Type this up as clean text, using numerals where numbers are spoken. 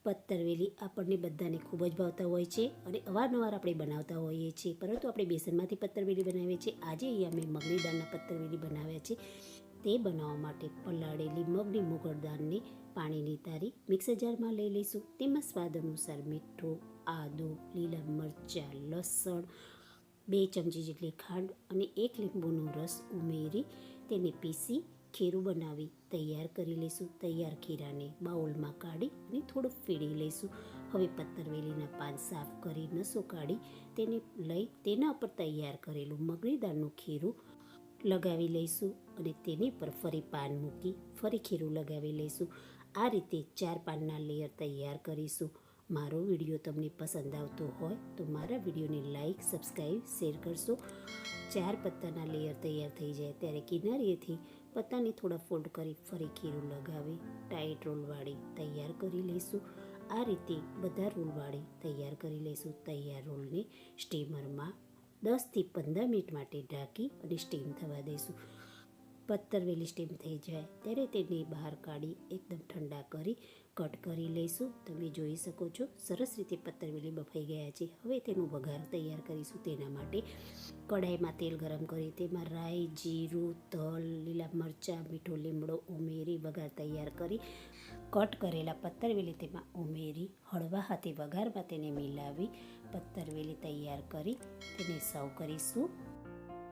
પત્તરવેલી આપણને બધાને ખૂબ જ ભાવતા હોય છે અને અવારનવાર આપણે બનાવતા હોઈએ છીએ, પરંતુ આપણે બેસનમાંથી પત્તરવેલી બનાવીએ છીએ. આજે અહીંયા મેં મગની દાળના પત્તરવેલી બનાવ્યા છે. તે બનાવવા માટે પલાળેલી મગની મુગર દાળને પાણીની તારી મિક્સર જારમાં લઈ લઈશું. તેમાં સ્વાદ અનુસાર મીઠું, આદું, લીલા મરચાં, લસણ, 2 ચમચી જેટલી ખાંડ અને 1 લીંબુનો રસ ઉમેરી તેને પીસી ખીરું બનાવી તૈયાર કરી લઈશું. તૈયાર ખીરાને બાઉલમાં કાઢી અને થોડું ફેડી લઈશું. હવે પત્તરવેલીના પાન સાફ કરી નસો કાઢી તેને લઈ તેના ઉપર તૈયાર કરેલું મગની દાળનું ખીરું લગાવી લઈશું અને તેની પર ફરી પાન મૂકી ફરી ખીરું લગાવી લઈશું. આ રીતે 4 પાનના લેયર તૈયાર કરીશું. મારો વિડીયો તમને પસંદ આવતો હોય તો મારા વિડીયોને લાઈક, સબસ્ક્રાઈબ, શેર કરશો. 4 પત્તાના લેયર તૈયાર થઈ જાય ત્યારે કિનારીએથી પત્તાને થોડા ફોલ્ડ કરી ફરી ખીરું લગાવી ટાઈટ રોલવાળી તૈયાર કરી લઈશું. આ રીતે બધા રોલવાળી તૈયાર કરી લઈશું. તૈયાર રોલને સ્ટીમરમાં 10થી 15 મિનિટ માટે ઢાંકી અને સ્ટીમ થવા દઈશું. પત્તરવેલી સ્ટીમ થઈ જાય ત્યારે તેને બહાર કાઢી એકદમ ઠંડા કરી કટ કરી લઈશું. તમે જોઈ શકો છો સરસ રીતે પત્તરવેલી બફાઈ ગયા છે. હવે તેનું વઘાર તૈયાર કરીશું. તેના માટે કઢાઈમાં તેલ ગરમ કરી તેમાં રાઈ, જીરું, તલ, લીલા મરચાં, મીઠો લીમડો ઉમેરી વઘાર તૈયાર કરી કટ કરેલા પત્તરવેલી તેમાં ઉમેરી હળવા હાથે વઘારમાં તેને મિલાવી પત્તરવેલી તૈયાર કરી તેને સર્વ કરીશું.